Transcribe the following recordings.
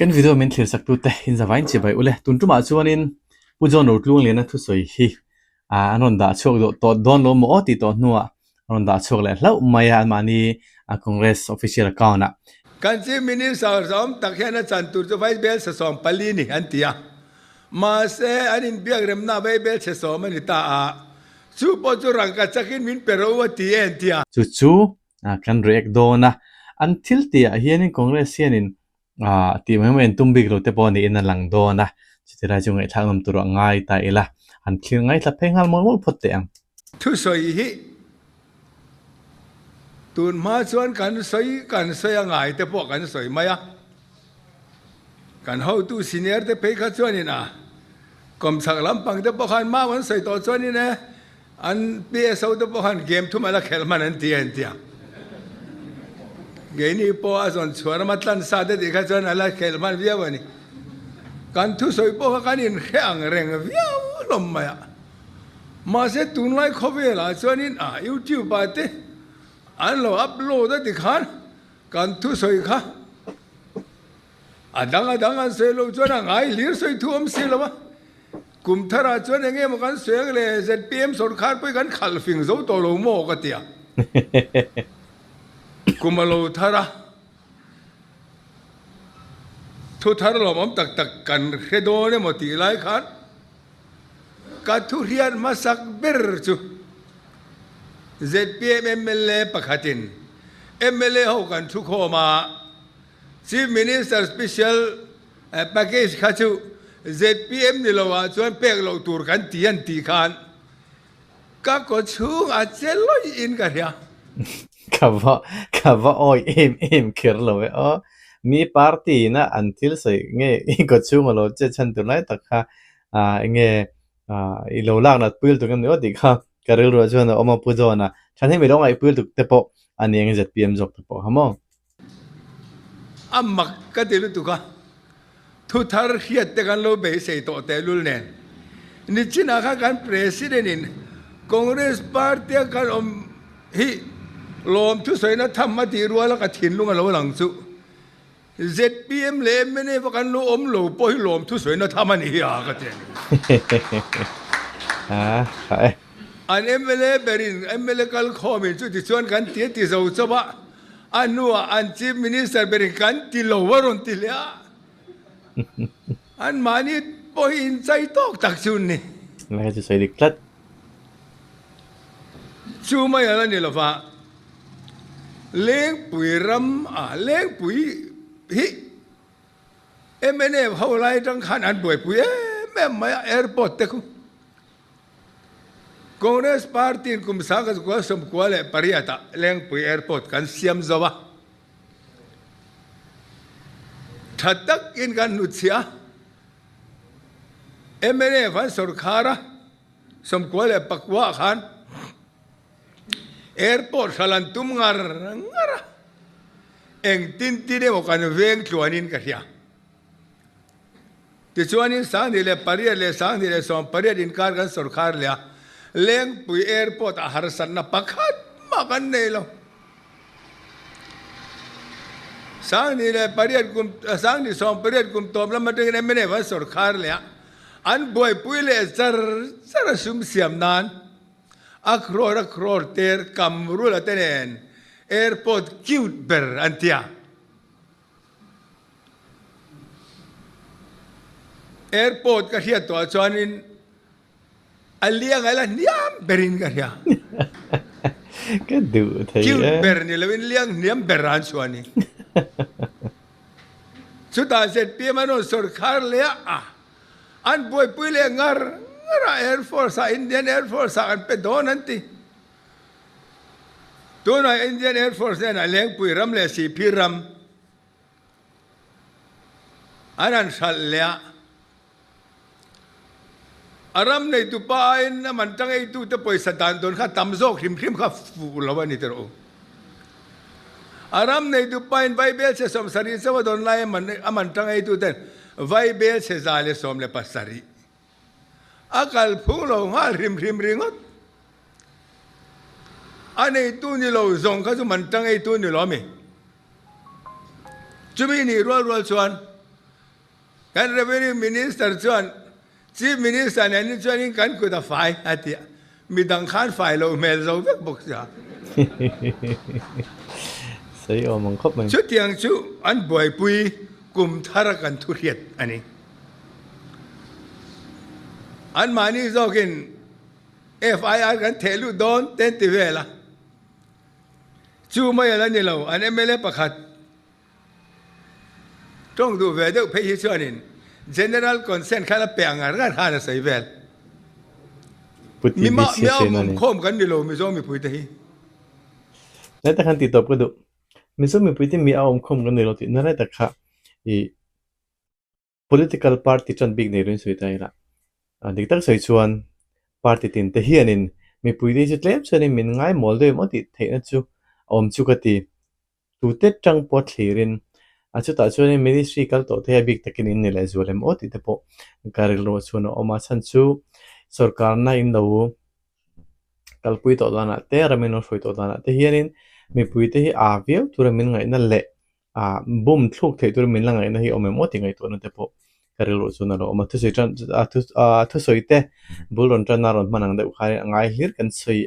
กันวิดีโอมันเขียนสักตัวแต่อินสบายจีบไปอุเลตุนจุมาชวนินผู้จอนรูดลุงเลียนทุสวยฮีอันนั้นด่าโชคตัวโดนลมอติตัวนัวอันนั้นด่าโชคเลยแล้วไม่ยามานีคอนเกรสออฟฟิเชียลก่อนนะกันซีมินิสาวสอมตักแค่นั้นจันตุรไฟเบลสสอมปลีนี่อันที่มาเสอันนี้เบียกเรมนาไฟเบลสสอมมันตาชูปอจูรังกัจักินมินเปรวตีเอ็นที่จู่กันเรียกโดนนะอันทิลที่เฮียนินคอนเกรสเฮียนินที่มันตุ้มบิกโรเตปอนี่อินนังโดนนะจิตรายจงไอ้ทางมันตัวง่ายตายละอันคิดง่ายละเพ่งหันมองมองพอดเตียงทุสอยฮีตุนมาชวนกันสอยง่ายแต่พวกกันสอยไม่กันเขาตู้ซีเนียร์แต่เพย์ขัดชวนนี่นะกรมสักลำปังแต่พวกขันมาวันสอยต่อชวนนี่นะอันเปียสาวแต่พวกขันเกมทุ่มอะไรแค่ละมันอันที่เกนี่พออาส่วนชวนมาตันซาเด็ดขัดชวนอะไรแค่ละมันเวียวนี่กันทุสอยพวกกันนี่แข็งแรงเวียวลมมาเสตุนไล่ขบเวลาชวนนี่ยูทูบไปเตอันเราอัพโหลดได้ที่ขันกันทุสอยค่ะดังอันเสลจวนง่ายลีร์สอยทุ่มสิละวะกุมทาราจวนยังไงมันกันเสียงเลยเสร็จพีเอ็มสดขาดไปกันขัลฟิงโซ่ตัวลงโมกติยากุมมาโลทาราทุทาราเรามั่มตักกันเฮโดเนี่ยมติไล่ขันกัทุเรียนมาสักเบอร์จูZPM MLA ปักขัดิน MLA เขากันทุกข้อมา Chief Minister Special Package ขัดจู ZPM นี่เราว่าชวนเปกเราตูร์กันตีขันก็ชูอาจจะลอยอินกันเนี่ยกับว่าโอ้ยเอ็มเขียนเลยมีปาร์ตี้นะอันที่ใส่เงี้ยก็ชูมาโลเจฉันตัวไหนตักค่ะเงี้ยอีโลล่างนัดปืนตัวกันเนี่ยดีค่ะการเรื่องชวนออกมาพูดจนะฉันให้ไม่ต้องไอ้ปืนตุกเตปอันนี้ยังจะเปลี่ยนจบเตปฮะมั้งมักก็เดี๋ยวตุกะทุกทาร์เฮียแต่กันโลเบสเอโตเตลุลเนนนี่จีน่ากันประธานนินคอนเกรสพาร์ตี้กันฮีลมทุสอยนะทำมาตีรัวแล้วก็ถิ่นลุงกันเราหลังสุ ZPM เลยไม่เนี่ยว่ากันโลโลปอยลมทุสอยนะทำมันเฮียก็เจนใช่อันMLAเบรินMLAกัลคอมินจุดที่ชวนกันที่จะอุตบะอันนู้อันชีฟมินิสเตอร์เบรินกันที่ลาวรุนที่เลี้ยอันมานี่พออินใจตอกตักชุนนี่ไม่จะใส่ดิกลัดชูไม่อะไรนี่หรอฟ้าเลี้ยงปุ๋ยรำเลี้ยงปุ๋ยฮิMLAเขาไล่จังขันอันปุ๋ยแม่ไม่แอร์พอร์ตเตคุคอนเกรสพาร์ตี้คุมสังกัดกว่าสมควรเลยปริยัติเลี้ยงปุ๋ยแอร์พอร์ตกันเสียมจวะถ้าตักอินกันนุชยาMLA ฟันสุรคาระสมควรเลยปักว่าขันแอร์พอร์ตสลันตุมงาร์เองตินเนี่ยมันกันเวงชวนินกันเสียที่ชวนินสังนี่เลยปริยัติเลยสังนี่เลยสมปริยัติอินการกันสุรคาร์เลยเลี้ยงปุ๋ยแอร์พอร์ตอาหารสันนับปักขัดมากันเนี่ยเราสังนี่เลยปริยัติกุมสังนี่สมปริยัติกุมตบแล้วมาถึงเนี่ยไม่ได้ว่าสุรคาร์เลยอันบ่อยปุ๋ยเลยซาร์ซุ่มเสียมนานอักโรเตอร์กัมรูละเตนแอร์พอร์ตคิวเบอร์อันที่แอร์พอร์ตก็เฮียตัวชวนินอันเลี้ยงอะไรเนี่ยเบรินกันเนี่ยก็ดูเถอะคิวเบอร์นี่เลยเป็นเลี้ยงเนี่ยเบรันชวนี่สุดท้ายเสร็จพี่มันโดนสุรคาร์เลยอันบ่อยปุ๋ยเลยงาแอร์ฟอร์ซ์อินเดียนแอร์ฟอร์ซ์อันเป็นโดนนั่นทีตัวนั้นอินเดียนแอร์ฟอร์ซ์เนี่ยเลี้ยงปุ๋ยรำเลยสีพิรำอันนั้นชัลเลยอารมณ์ในตุปายนะมันตั้งไอ้ตุตะปอยสถานโดนข้าตำโซคริมข้าฟูลวันนี้เถอะอารมณ์ในตุปายไวเบลเสสมสารีสวัสดิ์ไล่มันตั้งไอ้ตุเต้นไวเบลเสซาเลสมเลปัสสารีอากาศพุ่งลงหาริมริงดอันไอ้ตุนี่เราส่งเขาจะมันตั้งไอ้ตุนี่เราไม่จะมีนี่รัวชวน กัน revenue minister ชวน chief minister เนี่ยนี่ชวนนี่กันกูจะฝ่ายอาทิตย์มีดังข้านฝ่ายเราเมลเราแบบบอกจ้ะ ใส่อมังครบมัน ชุดเตียงชุอันบ่อยปุยกลุ่มทารกันทุเรียนอันนี้อันมานี่เรากิน FIR กันเทลุโดนเต็นติเวล่ะชูไม่อะไรนี่เราอันนี้ไม่เล่ประคัดต้องดูเวเดอร์เพย์ชวนิน general consent ข้าละเปียงอะไรกันหาใส่เวล พุทธิ มี บิ มา เชี มี ย เอา เซนันนี่ คมกันนี่เราไม่ชอบมีปุยที่ นั่นแต่คันติดตบก็ดูมิซุมีพุทธิมีเอาคมกันในรถนั่นแหละแต่ค่ะอี political party จนบิ๊กในเรื่องสุดท้ายละดิกตักใส่ชวน party ตินแต่เฮียนินมีพุทธิจุดเล็บชนิดมินง่ายหมดเลยมั้งติดเทนจูจุกติตูเตจังปอดเลียนจุดต่อชวนมินิสทรีกัลโตเทียบิ๊กตะกินนี่แหละจวลมั้งติดแต่พอการิลโรชวนมาสันจูสรการน่าอินดาวกัลปุยตัวนั้นเตะรามินอฟตัวนั้นเตะเฮียนินมีปุยเตะฮีอาวิวตัวรามินไงนั่นแหละบุ้มทุกเทตัวรามินละไงนั่นฮีอมมอติไงตัวนั้นเตะพอการิลโรชวนเรามาทุสอยจันทุสอยเตะบุลรอนจันนารอนมันนั่งเดอุขายง่ายฮิร์กันสอย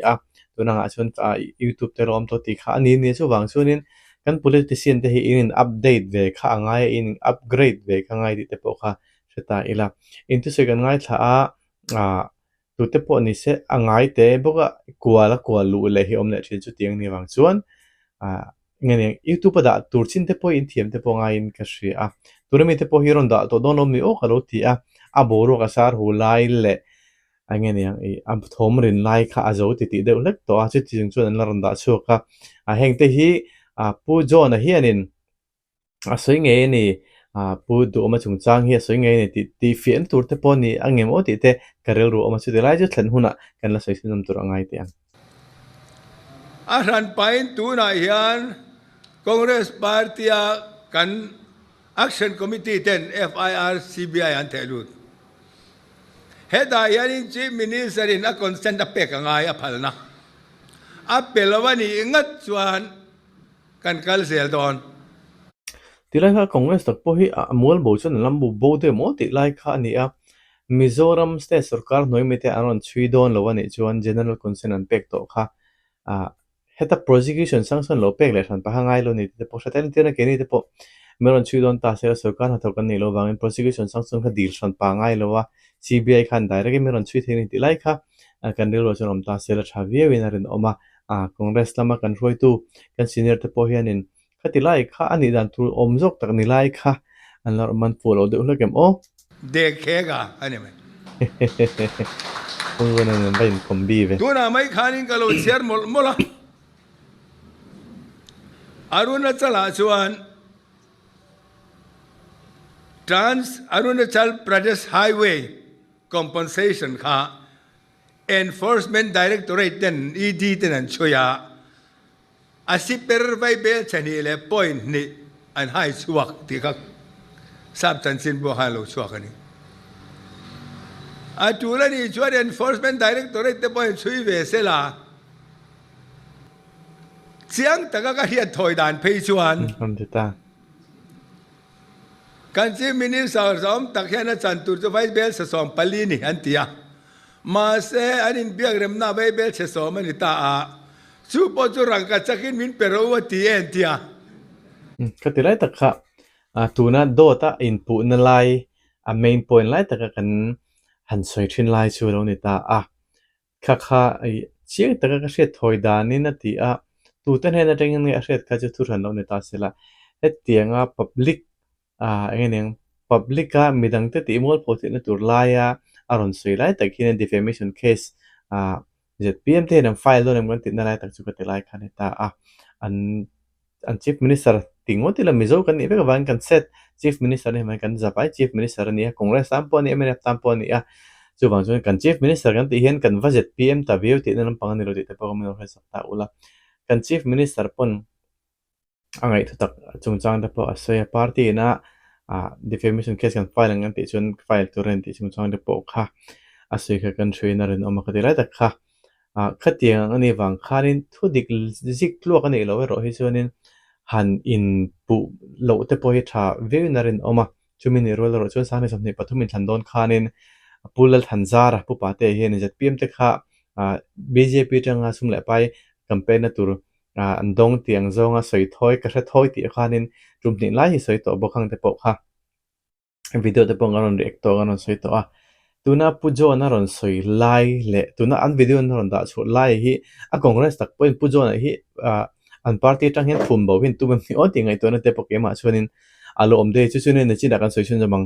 ตัวนั่งชวนYouTube เตะรอมตัวติขาอันนี้เนี่ยช่วงช่วงนี้กัน politician เตะฮีอินอัปเดตเวข้าง่ายอินอัปเกรดเวข้าง่ายดิเตะพอข้าเสตาอีละอินทุสอยกันง่ายถ้าตัวเตปอนี่เสอังไงเตะบอกว่ากลัวละกลัวรู้เลยที่อมเนี่ยชิ้นสุดที่ยังนี่บางส่วนเงี้ยยูทูบด่าตัวชิ้นเตปออินเทียมเตปอไงอินกระชีตัวนี้เตปอฮิรอนด่าตัวโดนอมนี่โอ้ขลุ่ยที่บัวรักษาหูไล่เละเงี้ยทอมรินไล่ข้าอาจจะติดเดือดเล็กตัวอาจจะที่จริงส่วนนั้นรันด่าชัวร์เฮงเตฮีผู้โจนะเฮียนินสวยเงี้ยนี่ผู้ดูออกมาจงจางเฮียสวยเงี้ยนี่ที่เฟียนตัวเตปอนี่เงี้ยโอ้ที่เตการเรียนรู้ออกมาสุดท้ายจะถึงหุ่นกันละสวยสิ่งตัวง่ายเตียงอาหารไปตัวไหนยันคอนเกรสพาร์ตี้กัน Action Committee 10 FIR CBI อันเทลุดเหตุใดยันจีมินิสรินคอนเซนต์เป็กง่ายพัลนะเปลวันนี้งัดชวนกันกัลเซลตอนที่ไรค่ะคอนเกรสตักพอฮีมัวลบูชนลำบูบูเดมอที่ไรค่ะนี่มิโซรัมสเตทสุรการหน่วยมิเตอรอนชีดอนลวันนี้ชวน general consent อันเป็กโตค่ะเหตุ prosecution สังสรรค์โลเป็กเลยฉันไปหาง่ายโลนี่ที่พอชัดเจนที่นั่นแค่นี้ที่พอเมื่อรันชีดอนตาเสียสุรการหัตถกันนี่โลวาง prosecution สังสรรค์คดีฉันไปง่ายโลว่า CBI ขันได้แล้วก็เมื่อรันชีที่นี่ที่ไรค่ะกันเรื่องโลชนอมตาเสียละชาวิเอวินารินออกมาคอนเกรสละมากันช่วยตู้กันซีเนียร์ที่พอเฮียนินคดีไล่ค่ะอันนี้ดันทูอมจกตักนี่ไล่ค่ะอันละมันฟูลเอาเดือดเลยกันโอ้เด็กแค่กะอันนี้ไหมคงวันนั้นเป็นคอมบี้เว้ยตัวน่ะไม่ขานินก็เราเสียหมดละอรุณจัลชวนอรุณจัลประเทศไฮเวย์ compensation ค่ะ enforcement directorate เต็น ED เต็นนั่นช่วยอาศิเปอร์ไวเบลชนีเลย point นี่อันให้ช่วยที่เขาทราบทันสินบัวฮัลโหลช่วยกันนี่จุลนี่ช่วย enforcement directorate เต็น point ช่วยเวสละเสียงแต่ก็เรียกถอยด่านเพย์ชวนการที่มินิสาวสอมตักแค่นั้นจันตุรไวเบลสสอมปลีนี่อันที่มาเสอันนี้เบียกเรมนาไวเบลสสอมมันตาชูปอจูรังกัจักินมินเปรวตีเอ็นที่ก็ที่ไรตักค่ะตัวนั้นโดต้าอินพุตนั่นไล่main point ไล่ตักกันหันสวยชิ้นไล่ชัวร์เราเนี่ยตาค่ะเชี่ยตักก็เสียถอยด่านนี่นะที่ตัวเต้นให้นั่นเองเนี่ยเสียก็จะทุรันเราเนี่ยตาเสร็จละเอ็ดเตียงpublic เงี้ย public ก็มีดังแต่ที่มัวโพสต์ในตัวไล่อารมณ์สวยไล่แต่ที่ใน defamation case ZPM ที่นั่งไฟล์ตัวนั้นมันติดนั่นไล่ตักจุกติไล่ค่ะเนี่ยตาอัน chief minister ติงว่าที่เราไม่รู้กันนี่เป็นกับวันกันเซต chief minister เนี่ยมันกันจะไป chief minister เนี่ยคงเรื่องสามปอนนี่ไม่ได้สามปอนนี่จู่บางส่วนกัน chief minister กันที่เห็นกันว่า ZPM แต่วิวที่นั่นปังนี่เราติดแต่พอมันเราให้สับตาอุละกัน chief minister ปนอะไรทุกตักจงจังแต่พออาศัย party นะdefamation case กันไฟล์กันที่ชวนไฟล์ตัวเรนที่จงจังแต่พอค่ะอาศัยกันช่วยนั่นเองออกมาคดีไรแต่ค่ะขัดยังอันนี้วังขานินทุดิกซิกลัวกันนี่เราไว้รอให้ชวนินหันอินปุโลเตปอยชาเวนัรินออกมา ชุมินิรัวเราชวนสร้างในสมัยปฐุมินทันโดนคานินปูลทันซาระผู้ป่าเตะเฮียนจัดพิมพ์เตะค่ะBJP จังอาสุมเล่ไปแคมเปญนั่นตัวอันดงเตียงจงอาสวยถอยกระเทถอยตีคานินจุดนี้ไล่สวยตัวบกังเตะปกค่ะวิดีโอเตะปงกันรอนเรียกตัวกันรอนสวยตัวตัวน่าพูดโจน่ารอนสวยไล่เละตัวน่าอันวิดีโอน่ารอนด่าชดไล่ฮีคอนเกรสตักเป็นพูดโจน่ะฮีอันพาร์ตี้จังเห็นฝุ่นบ่เห็นตัวมันมีอ๋อที่ไงตัวนั้นเตะปกเกมาชวนินอารมณ์เดย์ชุดนี้เนี่ยจีดักกันสวยชุนจะบัง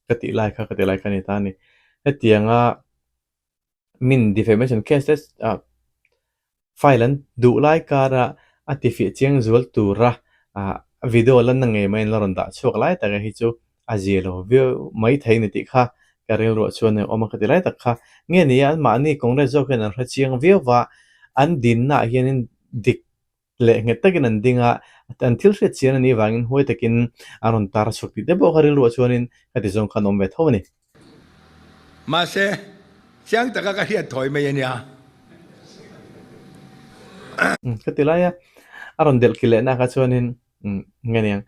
กติไล่ค่ะกติไล่ค่ะนี่ตานี่เฮตียงมิน defamation casesไฟลันดูไล่การะอัติฟิเชียงจวลตูระวิดีโอลันนั่งเงยไม่ลรอนดาชวกไล่แต่ก็ฮิจูอาเจโลวิวไม่ไทยนิติค่ะการเรียนรู้ชวนเนี่ยออกมาคติไล่แต่ค่ะเงี้ยนี่อันมานี่คงได้จบกันนะเชียงวิวว่าอันดินน่ะเฮียนดิกเละเงี้ยแต่กินอันดิ่งอ่ะอันที่เชียงนี่วางินหัวแต่กินอารมณ์ตาสุกติเดี๋ยวบอกการเรียนรู้ชวนนี่คติจงขนมเวทเท่านี้มาเสเชียงตะกะเฮียถอยไม่ยันยาคติไล่อารมณ์เดลกิเลน่ะก็ชวนนี่เงี้ยยัง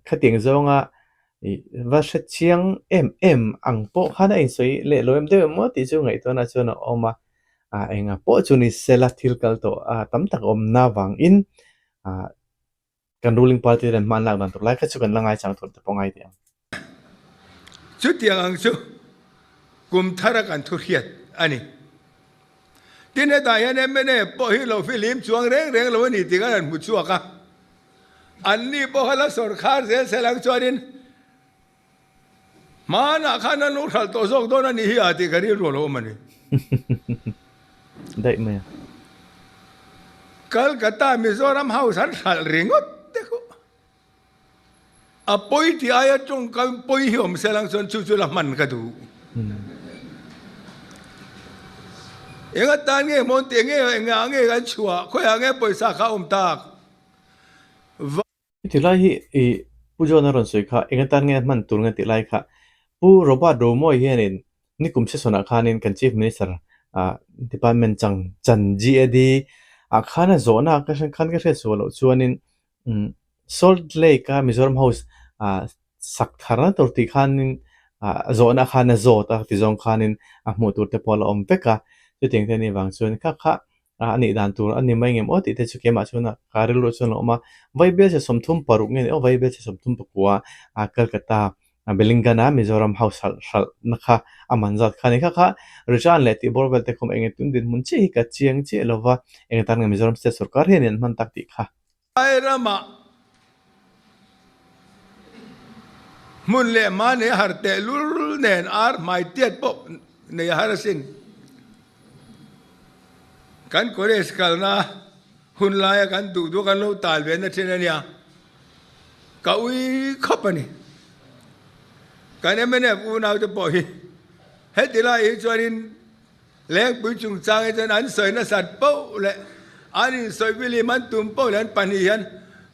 คติงจงอ่ะว่าเชียงอังโปข้าได้สวยเละลอยเดี๋ยวมั่วติจูไงตัวน่ะชวนออกมาเองโปจูนี่เซลัทิลกัลโตตั้มตักอมนาวังอินกัน ruling party เรนมันหลักนั่นตัวไล่ก็ชุกันละไงจังตัวแต่ปงไงเดียวชุดยังชุกุมทารักันทุเรียดอันนี้ที่เนี่ยตายเนี่ยไม่เนี่ยพอฮิโลฟิลิมช่วงเร่งเราวันนี้ที่กันมุดชัวกันอันนี้พอฮัลโหลสารเสียหลังชวนินมาหน้าข้านั้นรู้ทันตัวส่งตัวนั้นนี่ฮิอาติกันนี่รัวโลมันนี่ได้ไหมกัลกัตตามิโซรัมเฮาสันสัลริงก์เด็กปอยที่อายจงกันปอยหิมเสียหลังชวนชูละมันกันดูเองก็ตานเงี้ยมอนเตียงเงี้ยเองเงี้ยกันชัวคุยเงี้ยปอยสักข้าตากที่ไล่ที่ผู้โจนารอนสวยค่ะเองตานเงี้ยมันตัวเงี้ยที่ไล่ค่ะผู้รบโดโมเฮียนินนี่กุมเชสนาคานินกัน Chief Minister Department จัน GAD ข้าน่ะโซน่าก็ฉันขันก็เชื่อส่วนละส่วนนินSalt Lake มิโซรัมเฮาส์สักทาร์นตัวที่ขันินโซน่าข้าน่ะโซตาที่จงขันินหมดตัวเตปอลอมเปกะจุดที่เงี้ยนี่บางส่วนค่ะอันนี้ด่านตัวอันนี้ไม่เงี้ยโอ้ที่เด็กชุกเกมาชวนการิลชวนออกมาไว้เบลจะสมทุนปารุกเงี้ยไว้เบลจะสมทุนปกัวกัลกัตตาเบลิงกานามิโซรัมเฮาส์นะคะมันจัดขันนี่ค่ะริชานเลติบอลเวลเตคอมเองตุนดินมุนชีกัดเชียงชีเลวะเองตั้งมิโซรัมสเตสุรการเฮียนมันตักติค่ะไอ้รามามุนเล่มาเนี่ยฮาร์เตลูเนนอาร์ไม่เตียดปบเนี่ยฮาร์สินกันโคเรสกัลนะหุ่นลายกันดูกันลูตาลเวนเชนเนี่ยก้าวขับนี่กันเนี่ยไม่เนี่ยกูน่าจะปล่อยเฮ็ดที่ไรจวนนี้เลี้ยงปุยจุงจางไอ้จนอันสวยน่าสัตว์เป้าเลยอันนี้สวยวิลิมันตุ้มเป้าเลยปันนี้ยัน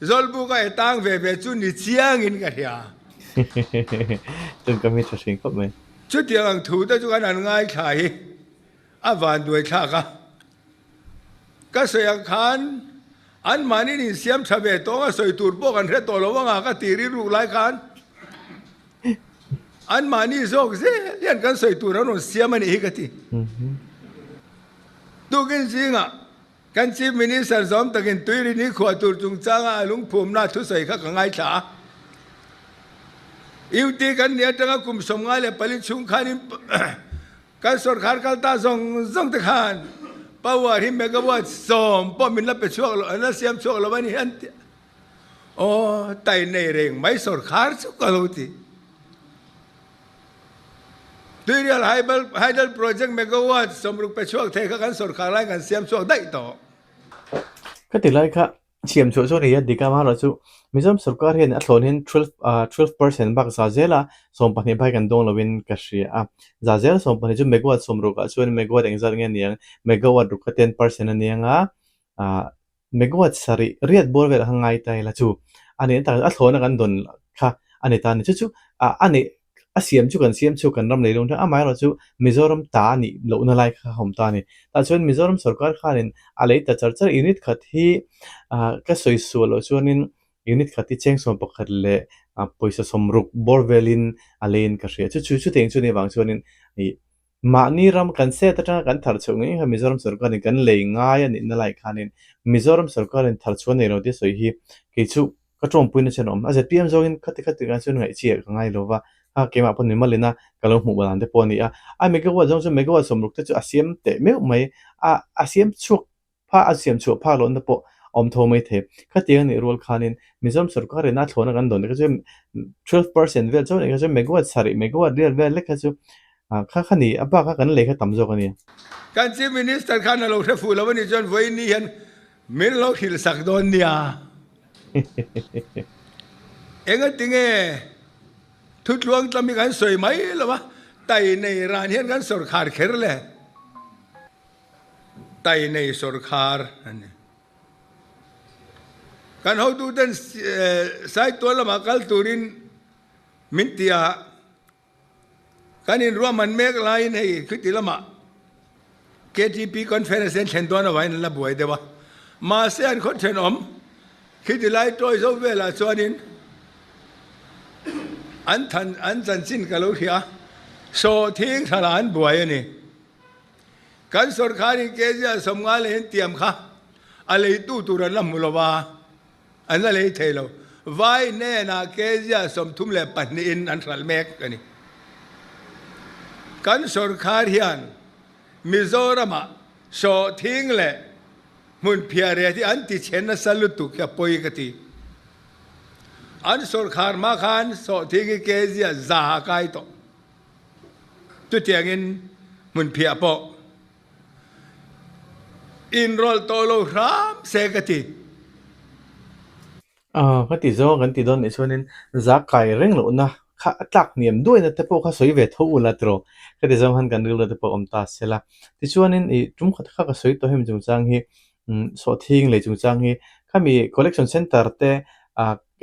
จอลบุกไอ้ตังเวจุนนี่เชียงอินกันเฮียจนก็มีสิ่งครับไหมชุดที่อังถูแต่จุกันอันง่ายขายอาวันด้วยข้าก็สวยขานอันมานี่นี่เสียมชาเวตก็สวยตูดพวกกันเรื่องตัวเราว่างก็ตีริรูไล่ขานอันมานี่โซกเสียเลี้ยงกันสวยตูดเราหนุ่มเสียมันอีกทีดูกันจริงอ่ะกันชีมินิสันสมตะกินตุยรินี่ขวดตูดจุงจ้างลุงภูมินาทุสวยข้าก็ง่ายฉาอิวตีกันเนี่ยจังกุมสมง่ายเลยผลิตชุงขานิกันสดขาดกันตาส่งตะขานป่าวที่เมกะวัตสมป้อมินรับไปช่วงแล้วนั่นเสียมช่วงแล้ววันนี้อันโอ้ไตในเร่งไม่สดขาดสุกลุติดูเรียลไฮเดลโปรเจกต์เมกะวัตสมรุปไปช่วงเทกันสดขาดไล่กันเสียมช่วงได้ต่อก็ติดไล่ค่ะเชียมช่วยนี้ดีกันมาแล้วจู่มิจฉาสุรการเห็นอัตโนเห็น12% บักซาเจล่าสมปนิบัยกันดงลวินกัชรีซาเจลสมปนิจุเมกะวัตสมรุกชวนเมกะวัตเองจัดเงี้ยเนี่ยเมกะวัตรุก10% เนี่ยเมกะวัตสารีเรียดบอลเวลหังไงตายละจู่อันนี้ต่างอัตโนกันดนค่ะอันนี้ตานี่จู่อันนี้เสียมช่วยกันรำเลยลงทั้งไม่เราจู่มิโซรัมตานี่โลนอะไรค่ะผมตานี่แต่ชวนมิโซรัมสุรการข้านินอะไรแต่จัดยูนิตขัดที่ก็สวยๆเราชวนนินยูนิตขัดที่เชิงส่วนปกติเลย poisa somruk borvelin alen ka hria chu teng chu ni wang chuanin i ma ni ram kan se ta kan thar chu ngi Mizoram sarkar ni kan lei ngai ani na lai khanin Mizoram sarkar in thar chu nei ro ti soi hi ke chu ka trom puina chenom a zpm zogin khati kan chu ngai chi ka ngai lova ha ke ma pon ni malina kalo mu balan te poni a megawatt jong chu megawatt somruk te chu asiam te me mai asiam chu pha asiam chu pha lon na po om tho mai the khati ani rol khanin Mizoram sarkar na thona kan don ka chu 12% vel chu ne ka chu megawatt sari megawatt real vel le ka chu kha khani aba kha kan le kha tam zo ka ni kan chief minister khan lo the fu lo ni jon voi ni hian min lo hil sak don nia enga tinge thut luang tami kan soi mai lo ba tai nei ran hian kan sor khar kher le tai nei sor khar ani kan ho tu den sai to la makal turin mintia kan in ruaman mek lain hei khiti lama KTP conference chen don na wain la buai dewa ma se an khot chen om khiti lai toi zo vela chuanin an chan sin ka lo hia so thing thalan buai ani kan sarkar in ke ja somngal hen tiam kha alei tu ran lam mulowa an la lei thelo vai ne na ke ja som thum le pan ni in an ral mek ani kan sarkar hian Mizoram so thing le mun phiare ti an ti chen na salutu kya poi kati an sarkar ma khan so thing ke ja za kai to tu tiangin mun phia po in rol to lo ram se kati ka ti zo kan ti don ni chuanin za kai reng lo na kha tlak niam duai na te po kha soi ve tho ula tro ka ti zam han kan ril te po om ta sela ti chuanin i tum khat kha ka soi to hem chung chang hi so thing le chung chang hi khami collection center te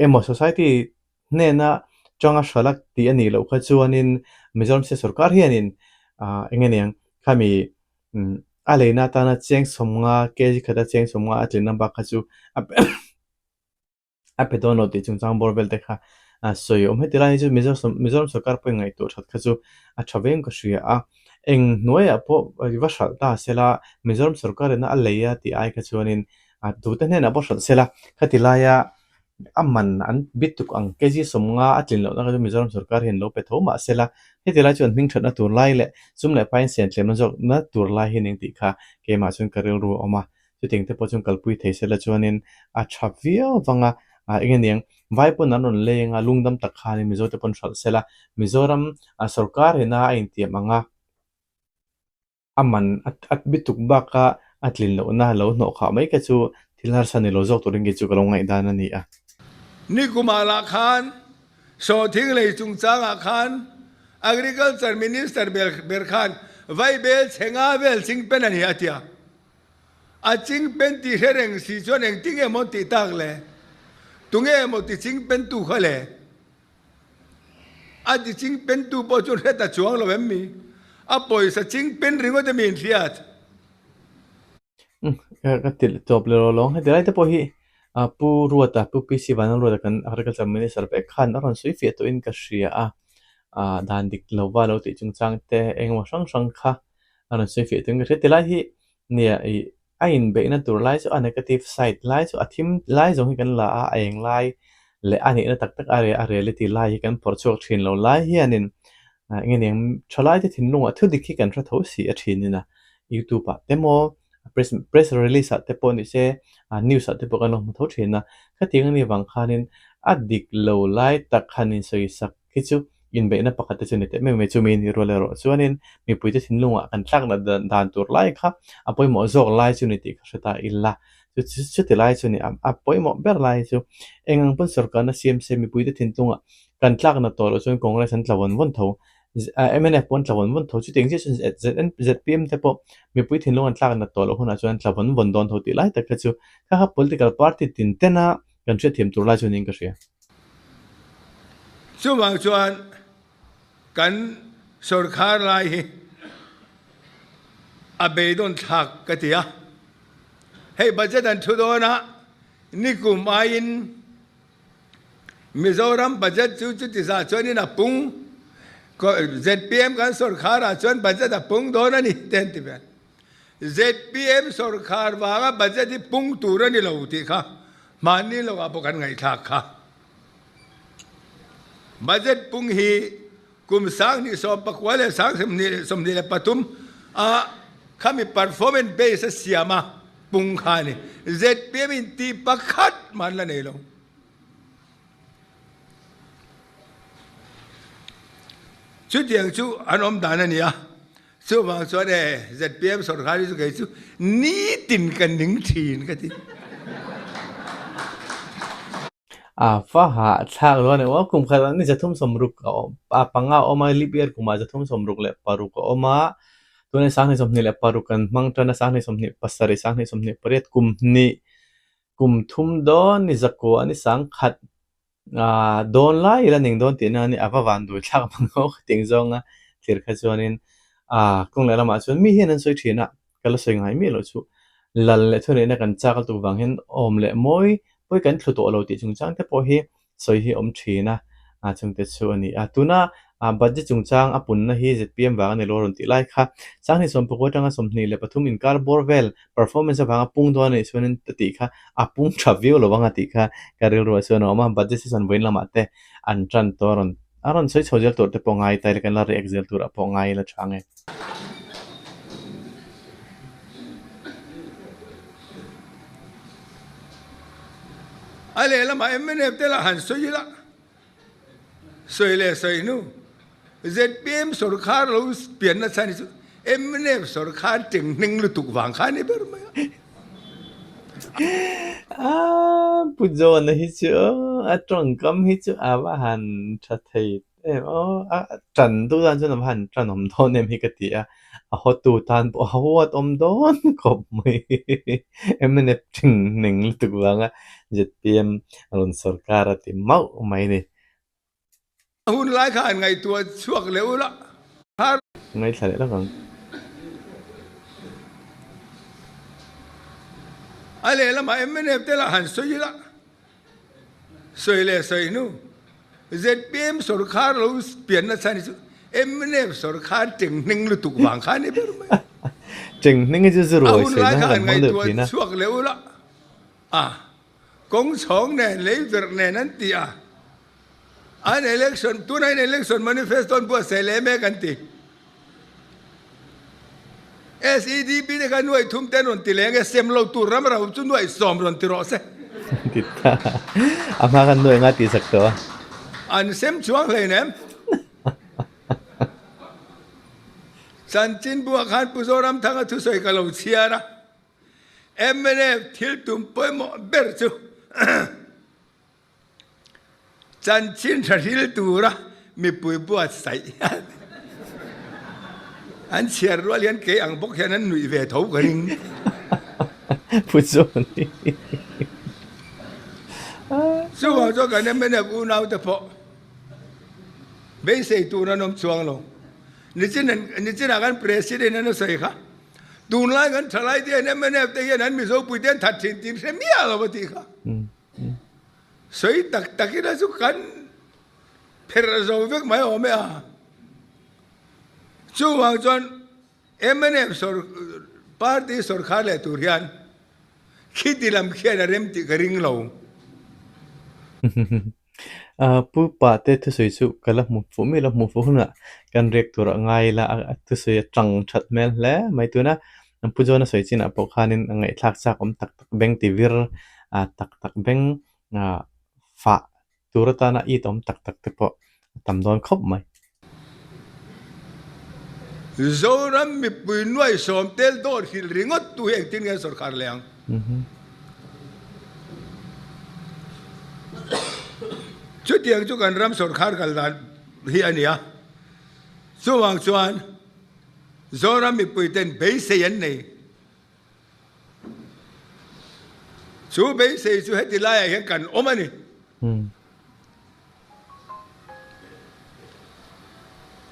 emo society ne na changa shalak ti ani lo kha chuanin Mizoram se sarkar hi anin engeniang khami aleina ta na cheng somnga ke ji khata cheng somnga atlina ba kha chu apedono ti chung chang borbel te kha soi om hetila hi chu Mizoram sarkar po ngai to that kha chu a thaveng ka hria eng noya po riwa shal ta sela Mizoram sarkar na aleya ti ai kha chuanin tu te ne na bo shal sela khatilaya amman an bituk ang keji somnga atlin lo na ka Mizoram sarkar hin lo pe thoma sela hetila chuan ming thatna tur lai le zum le pain sen tlem na jok na tur lai hin eng ti kha ke ma chun karel ru oma chu ting te po chung kalpui thei sela chuanin a thavia wanga engeniang vai pon an on lenga lungdam tak khani mizo te pon shal sela Mizoram sarkar hena a in tiam anga aman at bituk baka atlin lo na lo no kha mai ka chu thilhar sani lo jok to ringi chu kalong ngai dan ani ni kumala khan so thing le chung chang a khan agriculture minister ber khan vai bel chenga bel sing pen ani atia a ching pen ti hereng si chon eng ting e mo ti tak le tunge mo ti ching pen tu khale a ti ching pen tu po chon heta chuang lo mi a poi sa ching pen ringo te min riat ka til top le long he dai te po hi pu ruata pu pc ban ruata kan agriculture minister pe khan aron sui fe to in ka hria dan dik lo wa lo ti chung chang te engwa sang kha aron sui fe to in ka hria te lai hi nia I ain be na tur lai so a negative side lai so athim lai jong hi kan la a eng lai le ani na tak tak a reality lai hi kan por chok thin lo lai hi anin ngeniang thalai te thin lunga thudik hi kan tha tho si a thin ina youtube a demo press release te po ni se news te po kan lo tho thina khating ni wang khanin adik lo lai tak khanin soi sak kichu in be na pakate chuni te me chu min ro le ro chuanin mi puite thin lunga kan tlak na dan tur lai kha apoi mo zok lai chuni ti khata illa chu ti lai chuni apoi mo ber lai chu engang pun sarkar na cmc mi puite thin lunga kan tlak na to lo chun congress an tlawon won tho MNF pon tlawon won tho chu ting chi ZPM te po mi pui thin lungan tlak na to lo huna chuan tlawon won don tho ti lai tak chu kha political party tin tena kan che thim tur lai chunin ka hria chu wang chuan kan sarkar lai hi a be don thak katia hei budget an thu do na ni kum ain Mizoram budget chu ti sa chuan in a pung ko ZPM kan sarkar a chuan budget a pung don ani ten ti ben ZPM sarkar wa budget i pung tur ani lo ti kha mani lo a bokan ngai thak kha budget pung hi kum sang ni so pakwale sang som ni le patum a khami performance base siama pung khani ZPM in ti pakhat man la nei lo chú tiếng chú anh ông đàn anh nhá chú vàng cho này ZPM sổ khai chú cái chú ní tin cần những tiền cái gì phá hạ thang luôn này cũng khai làจะทุ่มสมรุกปังเอาออกมาลิบเอียร์กูมาจะทุ่มสมรุกเลยปารุกออกมาตัวในสร้างในสมนิเลยปารุกันมังตัวในสร้างในสมนิปัสสริสร้างในสมนิปริยกุมนี่กุมทุ่มโดนนี่จักกูอันนี้สังขัดโดนไล่แล้วหนึ่งโดนตีนนี่อาวันดูชักมังเอาติงจงที่ร์ขจวนินกงเลยละมาชวนมีเห็นนั่นสวยทีน่ะก็เลยสวยงามมีเลยชูลันเลยทุเรศนักการจักรตัววังเห็นอมเลยมวยพวกกันทุตัวเราติจงจังแต่พอเห็นสวยที่อมทีน่ะจงแต่ชวนนี่ตัวน่ะบัดจจงจังปุ่นน่ะฮีจะเปลี่ยนวังในโลกที่ไล่ค่ะจังที่สมปกติจังสมนี่เลยปฐุมอินการ์บอร์เวล performance วังปุ่งตัวนี่ชวนนี่ติค่ะปุ่งทราวิลหรือวังติค่ะการเรียนรู้ส่วนออกมาบัดจะส่วนเว้นละมาแต่อันจันตัวรอนสวยโชว์เจลตัวแต่ปองไงแต่ละกันละเรียกเจลตัวปองไงละช่างไงอะไรละมาไม่เนี่ยแต่ละหันสวยละสวยเลยสวยนู้ ZPM สรคาเราเปลี่ยนนะใช่ไหมไม่เนี่ยสรคาจึงนึ่งลุตุกวางขานี่เบอร์ไหมpujon hi chu trong kam hi chu wa han tha thei trần tu dan chu nam han trần om thon nem hi ka ti ho tu tan bo ho om don khop mai emne ting ning tu wanga ZPM ron sarkar ti mau mai ni hun lai khan ngai tua chuak leu la ngai thale la gangอะไรละมาไม่เนี่ยแต่ละหันสวยละสวยเลยสวยนู้ ZPM สรคาเราเปลี่ยนนะใช่ไหมไม่เนี่ยสรคาจึงนึ่งลุตุกวางขานี่เบอร์ไหมจึงนึ่งจะรวยสินะ กันไงตัวช่วงเร็วละกงสองเนี่ยเลวเนี่ยนั่นตีอันเล็กส่วนตัวไหนเล็กส่วน manifesto พวกเสเลเมกันตีSEDP เนี่ยกันหน่วยทุ่มเต้นวันตีแรงเสียมเราตัวรำเราจุนหน่วยซ้อมรันตีรอเสติดตาอามากันหน่วยงานตีสักตัวอันเสียมช่วงเลยเนี่ยสันจินบัวขันปุโซรำทั้งทุสอยกับเราเชียนะเนี่ยทิลตุ่มไปหมดเบิร์จูสันจินทิลตัวระมีปุยบัวใส่อันเชียร์ว่าเลี้ยงเกย์อังบกแค่นั้นหนุ่ยเวทเอากระดิ่งผู้ชมนี่สู้เอาเจ้ากันเนี่ยไม่ได้กูน่าจะพอไม่ใช่ตัวนั้นน้ำช่วงลงนี่จีนักการประธานนั่นใช่ค่ะดูแลกันทลายที่เนี่ยไม่ได้แต่ยันนั้นมีโซ่ปุยเดียนทัดสินทีเสียมีอะไรบ้างที่ค่ะสวยตักที่นั่นสุกันเพลย์โซ่เวกไม่เอาไม่ช่วงจนเนี่ยสรปาร์ตี้สรขาเลยตุเรียนคิดที่ลำเขียนเริ่มติกริ่งเราผู้ป่าเตทุสวยสุกละมุฟุมีละมุฟุน่ะกันเรียกตัวไงละทุสวยจังชัดแม่นแล้วไม่ตัวนะผู้โจนะสวยจริงอ่ะพวกขานินไงทักษะอมตักเบงตีวิร์ตักเบงฝ่าตัวตานะอีตอมตักเตปะตำโดนครบไหมZoram mi punway somtel dor hilringot tu hektin nga sarkar leang. Chuti ang chukan ram sarkar kaldan hi ania. Suwang chuan Zoram mi puiten base yan nei. Su base su hetilaya yan kan omani.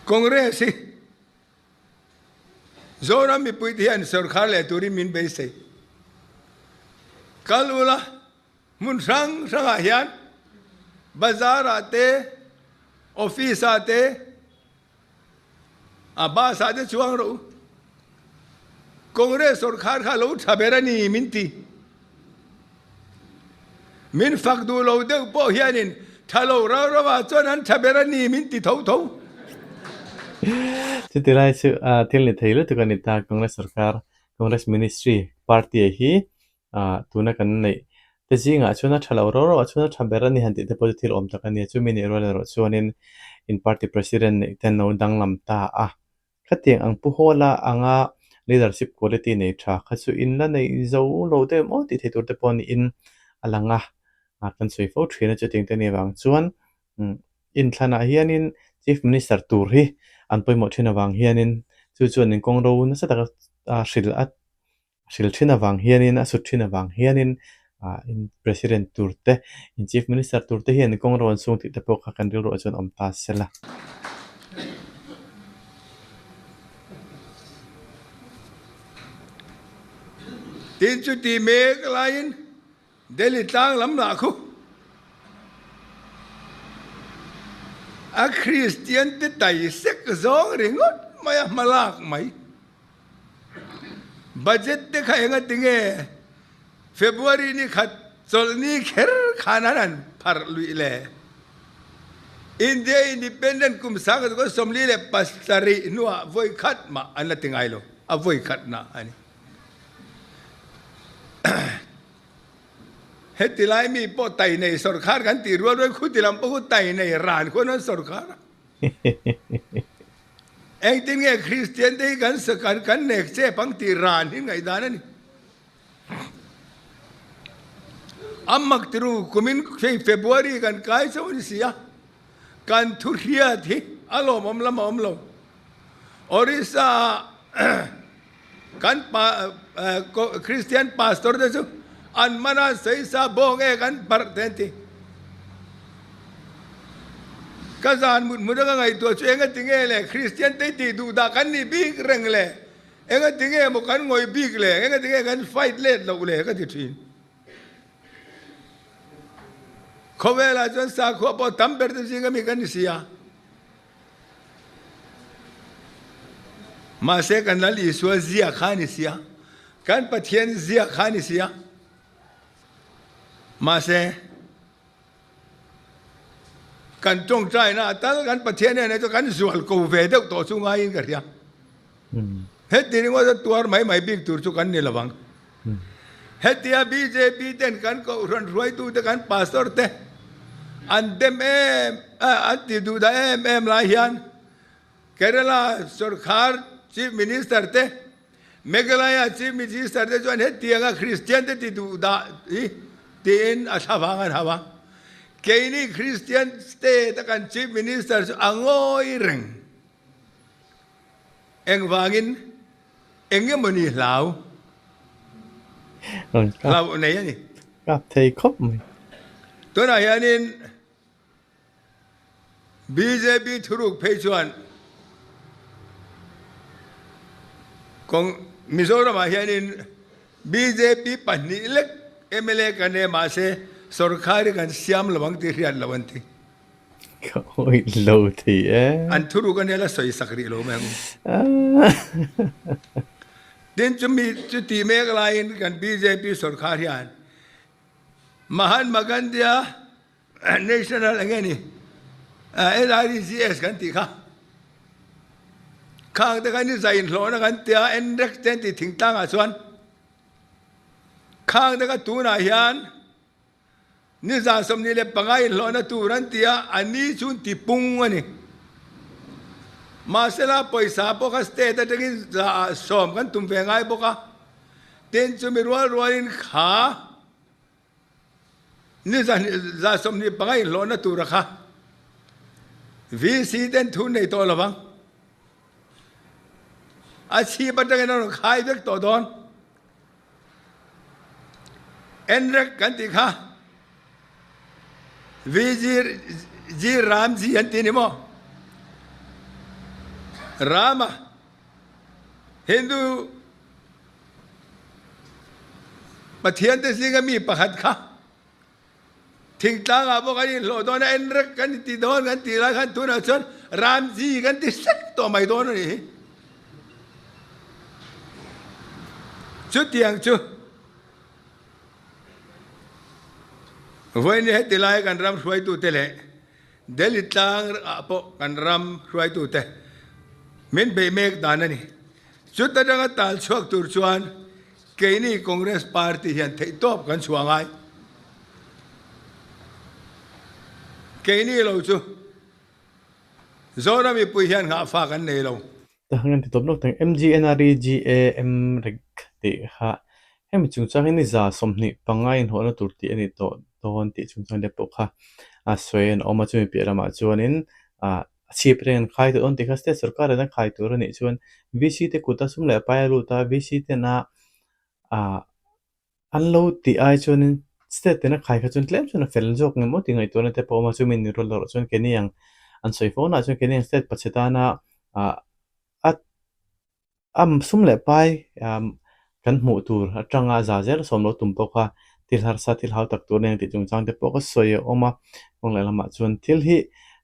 Kongresi Zoram mi puitian sarkar le turi min base. Kalula mun sang ahian बाजार आते ऑफिस आते बास आते चुवांग रो कांग्रेस सरकार का लो छबेरनी मिंती मिन फकदू लो दे पो हियानिन थलो रवा चोनन छबेरनी मिंती थौ Sitirai su til ni thailu tu kan ita Congress sarkar Congress ministry party hi tuna kan nei te jinga chuna thalo ro chuna thambera ni hanti te positive om takani chu mini ro chuanin in party president nei ten no danglam ta khatiang ang pu hola anga leadership quality nei tha khachu in la nei zo lo te mo ti theitur te pon in alanga kan soi fo thina chu ting te ni wang chuan in thana hianin chief minister tur hi an poimo thina wang hianin chu chuan in kongro na sa taka shil thina wang hianin a su thina wang hianin in president turte in chief minister turte hian kongro an sung ti te pok kan ril ro chuan om ta sela tin chu ti mek lain deli tang lam la khu a Christian te tai sek zong ringot maya malak mai budget te khaenga tinge February ni khat solni kher khananan par lui le India independent kum sang ko somli le pastari nuwa voi khat ma an la tingai lo a voi khat na ani heti lai mi po tai nei sarkar kan ti ro ro khu ti lam po tai nei ran ko na sarkar eng tin nge Christian te kan sakar kan nek che pang ti ran hin ngai da na ni ammak tiru kumin February kan kai so ni sia kan thuria thi alom omlo orisa kan Christian pastor de so an mana sei sa bong kan partenti kazan mudaga ngai to chenga tinge le Christian te ti du da kan ni big reng le enga tinge mo kan ngoi big le enga tinge kan fight le lo le ka ti thin khowela jon sa kho po tamber de singa mi kan sia ma se kan lal iswa zia khani sia kan pathian zia khani sia ma se kan tong trai na tal kan pathian ne to kan zual ko ve de to chu ngai in ka ria het ni ngo tuar mai big tur chu kan ni lawang hetia BJP ten kan ko ron roi tu de kan pastor te an dem an ti du da la hian Kerala sarkar chief minister te Meghalaya chief minister te jon hetia ga Christian te ti du da tin ashawangan hawa keini Christian te ta kan chief minister angoi reng eng wangin enge moni lau lau nei ani kap thei khop mai to na hianin BJP thuruk pheichuan kong Mizoram hianin BJP pani lek MLA kane ma se sarkar kan siam lawang ti rian lawanti oi lo thi an thuru kan la soi sakri lo meng din chumi chuti mek lain kan BJP sarkar hian Mahatma Gandhi national angeni NRCS kan ti kha khang te kan ni zain lo na kan tia enrek ten ti thing tang a chuan khang te ka tu na hian ni za som ni le pangai lo na tu ran tia ani chun ti pung ani masela paisa po ka ste ta te za som kan tum ve ngai po ka ten chu mi rual in kha ni za som ni pangai lo na tu ra kha VC ten thu nei to lawang achi batang na khai vek to don enrek kan ti kha vizir ji ram ji anti ni mo rama hindu pathian te singa mi pakhat kha ทิ้งตังอาบอกกันนี่โหลดอนเอ็นรักกันตีโดนกันตีละกันทุนเอาชนรามจีกันตีสักตัวไม่โดนนี่ชุดเตียงชุดวันนี้ตีลายกันรำช่วยตัวเตะเดลิตังอาปกันรำช่วยตัวเตะมินเบเมกดานันนี่ชุดตะดังตัลชวกตุรชวนเกนี่คอนเกรสพาร์ตี้ยันเทตอบกันช่วงไงเกนี่เราชูโซนามีปุยยันหาฟ้ากันเนี่ยเราแต่งั้นที่ตบนกตั้ง MGNREGAM เรกติฮะให้มันจุงจังให้นิจาสมนิปังไงหัวนัตุรติอันนี้โตนติจุงจังเด็บปกฮะสวยนออกมาช่วยเปลี่ยนมาชวนนินชีพเรียนขายตัวอนติคัสเตสร์การเรื่องขายตัวนี่ชวนวิชิตกุตาสมเล่ไปรู้ตาวิชิตนะอันโลติไอชวนสเตตนะขายขจนเล่มชวนเฟลจอกเงี้ยมติงไอตัวนั้นแต่พอมาช่วยมินนิโรลชวนแค่นี้ยังอันสวยฟ้อนชวนแค่นี้ยังสเตตปัจจุบันนะอัดสมเล่ไปกันหมู่ตัวจังอาจจะสมรสตุ่มปกว่าที่หาสัตที่หาตักตัวเนี่ยที่จงจังแต่ปกก็สวยออกมาคงเลยละมาชวนที่ที่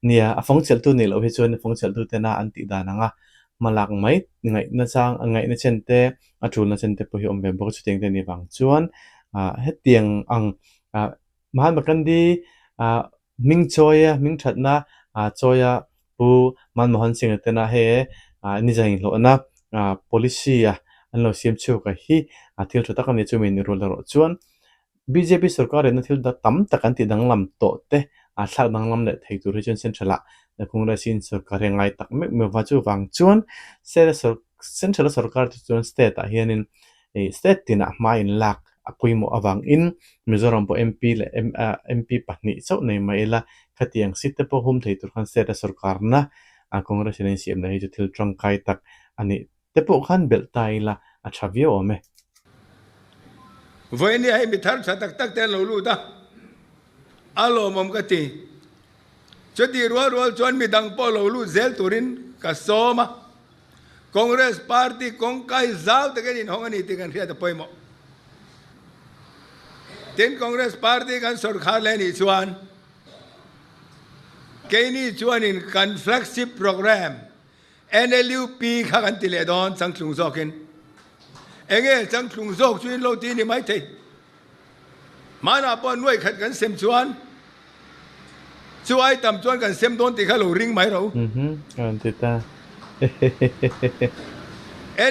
เนี่ยฟงเชลตัวนี่เราไปชวนฟงเชลตัวเตน่าอันติดานังมาหลักไหมไงน่าจังไงน่าเช่นเตอจูนน่าเช่นเตพอหิอมเป็นปกชุดเตียงเตนี่ฟังชวนเฮ็ดเตียงมหันบักันดีมิงจอยมิงชัดนะจอยปูมันมหันสิงเตน่าเฮนี่จะเห็นหรอนะpolicy อันเราเสียมเชื่อกับฮีที่เราตักกันเนี่ยจะมีนิโรลร์ชวน BJP สุรการเรื่องที่เราตั้มตักกันที่ดังลำโตเตสักดังลำเนี่ยที่ตัว region central และคงได้สินสุรการยังไงตักไม่ว่าจะฟังชวนเซตcentral สุรการที่ชวน state เฮียนินstate ที่น่ะมาอินลักคุยโมอวังอินมิโซรัมพอ MP และ MP ปัจจุบันในมาเอล่าขัดยังสิทธิ์พอหุ่มที่ตัวขัน state สุรการนะคงได้สินเสียมในจุดที่ตรงใครตักอันนี้แต่พวกขันเบลตายละอาชาวิโอเมวันนี้ให้มิทาร์ชัตักตักเตลลูตาอารมณ์มันก็ตีจุดที่รัวจวนมีดังพอลูเซลตูรินกัสโซมาคอนเกรสพาร์ตี้คงไกซาวต์กันอินห้องนี้ที่กันเรียกพอยมทีนคอนเกรสพาร์ตี้กันสุรการเลนิชวนเกนี่ชวนอินกันแฟล็กซิปโปรแกรม NLUP ข้ากันติเลดอนสังคลุงโซกินเองสังคลุงโซกช่วยโลตีนี่ไม่ใช่มาหน้าปอนด้วยขัดกันเซมชวนช่วยตำชวนกันเซมโดนตีข้าหลูริงไหมเรากันติตา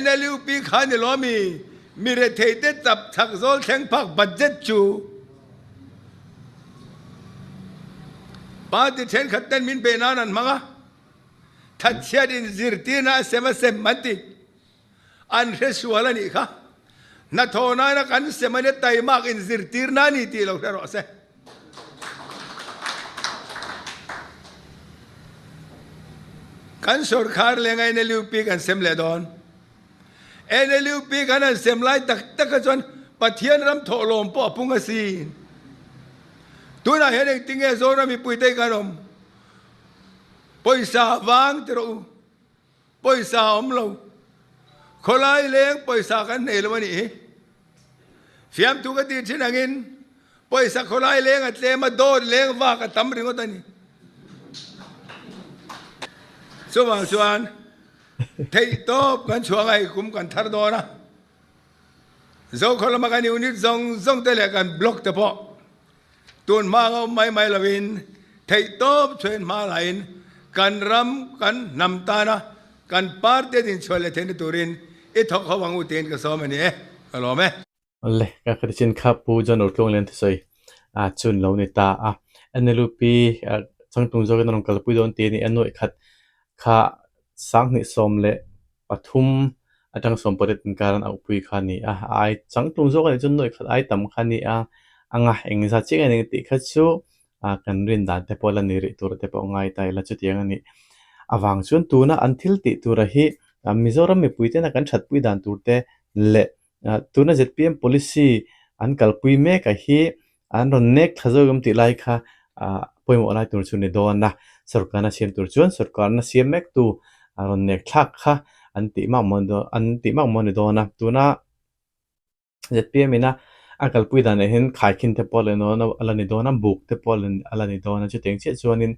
NLUP ข้านี่ล้อมีเรทเตจับถักโซลแข่งพักบัตเจ็ตจูปาติเชนขัดเต้นมินเปนานันมั้งทัดเชียดินซิร์ตีน่าเซมเซมมันติอันเรสวาลนี่ค่ะนัทโทนานักันเซมันเตยมากอินซิร์ตีร์นานี่ตีเราเรอเซกันสุรคาร์เลงไงเนลิวปีกันเซมเลดอนเอเนลิวปีกันเซมไลตักจนปะเทียนรำโถลมปอปุงกสีตัวน่ะเห็นติงเอโซนามีปุยเตกันอมปอยสาวางตรูปอยสาอมเราคนไล่เลี้ยงปอยสากันเอลวันนี้เฟียมตุกติดที่นั่งอินปอยสาคนไล่เลี้ยงอัดเลี้ยงมาโดดเลี้ยงว่ากันทำริงก็ตันนี่สว่างสว่างเที่ตบกันช่วงไอ้คุมกันทาร์ดอนะเจ้าคนละมากันอยู่นี่ซงเตะกันบล็อกเตะพอตุนมาเอาไม่ละวินเที่ตบช่วยมาไหลน์กันรำกันนำตานะกันปาร์ตี้ดินชวลเทนตูรินอีทอกเขาวังอุเทนก็ซ้อมมันนี่ก็รอไหมเลยก็คือชินขับปูจนอดลงเล่นที่สวยจุนเราในตาอันนี้ลูปีสังตุงโจกันนองกัลปุยโดนตีนี่อันนู้นขัดข้าสังนิสมเละปฐุมจังสมปรติการเอาปุยขานี่ไอสังตุงโจกันจนนู้นขัดไอต่ำขานี่เองสัจจิกันเองติขัดชูกันเรียนด่านแต่พอละนี่ริตัวแต่พอง่ายแต่ละจุดอย่างนี้วังชวนตัวน่ะอันทิลติตัวระหีมิโซรัมมีปุยเตนะกันชัดปุยด่านตัวเตเละตัวน่ะ ZPM policy อันกัลปุยเมกะฮีอันรอนเน็กทะโจกมติไลค่ะปุยหมดไลตัวชวนในดอนนะสุรการน่ะเสียมตัวชวนสุรการน่ะเสียมเมกตัวรอนเน็กทักค่ะอันติมากมันในดอนนะตัวน่ะ ZPM นะ akal pui dan hen khai khin te pol no na ala ni dona book te pol ala ni dona chu teng che chuanin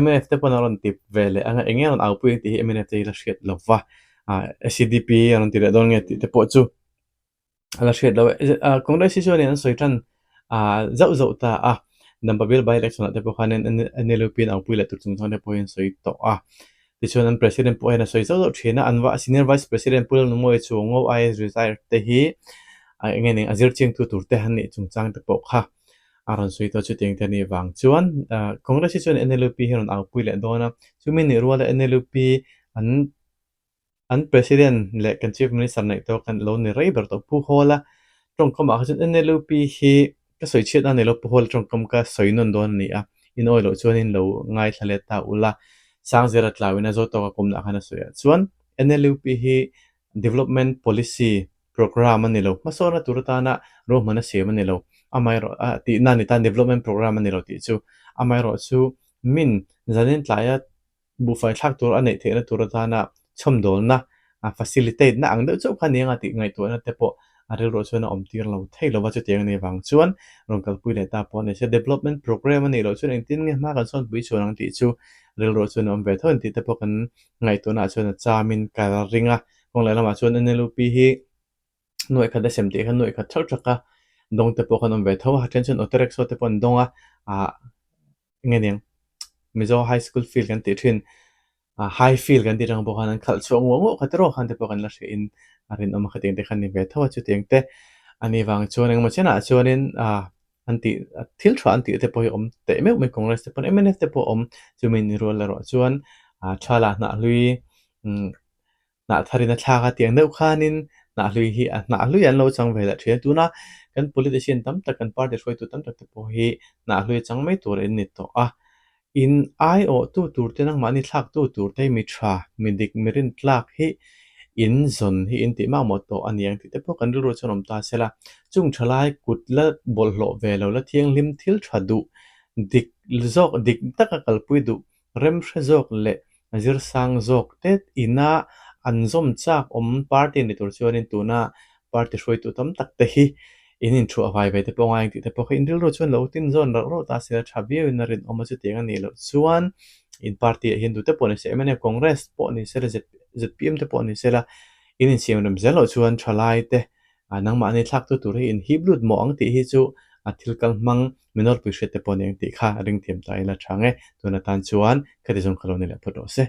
MNF te pon aron tip vele anga enge on au pui ti MNF te la shet lova CDP aron ti don nge ti te po chu ala shet lo congress chu ni an soitan zau zau ta number bill by election te po khanen NLP au pui la tu chung thone po hen soi to ti chuan an president po hen soi zau thina anwa senior vice president pul no mo chu ngo I retire te hi nge ning azir ching tu tur te han ni chung chang te po kha aron sui to chu ting te ni wang chuan congress chuan NLP hiron au pui le dona chu min ni rual NLP an president le kan chief minister nei to kan lo ni rei ber to pu hola trong kom a chuan NLP hi ka soi chet ani lo pu hol trong kom ka soi non don ni in oi lo chuan in lo ngai thale ta ula sang zera tlawina zo to ka kom na khana soya chuan NLP hi development policy program ani lo masona turtana ro mana se mani lo amai ro ti na ni tan development program ani lo ti chu amai ro chu min zanin tlaya bu fai thak tur anei thena turtana chomdol na facilitate na ang de chu khani nga ti ngai to na te po aril ro chuan om tir lo thei lo wa chu tiang ni wang chuan rong kal pui le ta po ne se development program ani lo chuan tin nge ma kan son bui chuan ang ti chu ril ro chuan om ve thon ti te po kan ngai to na chuan chamin ka ringa kong le lama chuan NLP hi noi kha da sem te kha noi kha thal thaka dong te po kan om ve tho ha tension oterek so te pon donga nge neng mizo high school feel kan ti thin high feel kan ti rang bo kan khal chuang ngo khatero khan te po kan la in arin om khating te khan ni ve tho chu teng te ani wang chuan eng ma chena chuanin anti thil thra anti te po om te me congress te pon MNF te po om chumin ni ro la ro chuan thala na lui na tharina thlaka tiang deuh khanin na lui hi na lui an lo chang vela thia tuna kan politician tam tak kan party roi tu tam tak te po hi na lui chang mai tur en ni to in ai o tu tur te nang mani thlak tu tur te mi tha mi dik mirin tlak hi in zon hi in ti ma mo to aniang ti te po kan ru chonom ta sela chung thalai kut la bol hlo ve lo la thiang lim thil thadu dik zok dik taka kalpui du rem hre zok le zir sang zok te ina an zom chak om party ni tur chuan in tuna party roi tu tam tak te hi in thu avai ve te po ngai ti te po in ril ro chuan lo tin zon ro ta sela thabi in rin om chu tiang ani lo chuan in party hin du te po ni se MNF congress po ni se ZPM te po ni sela in siam ram zelo chuan thalai te nang ma ni thlak tu tur hi in hiblut mo ang ti hi chu thil kal mang minor pu hret te po ni ang ti kha ring thiam tai la thange tuna tan chuan khati jong khalo ni la photo se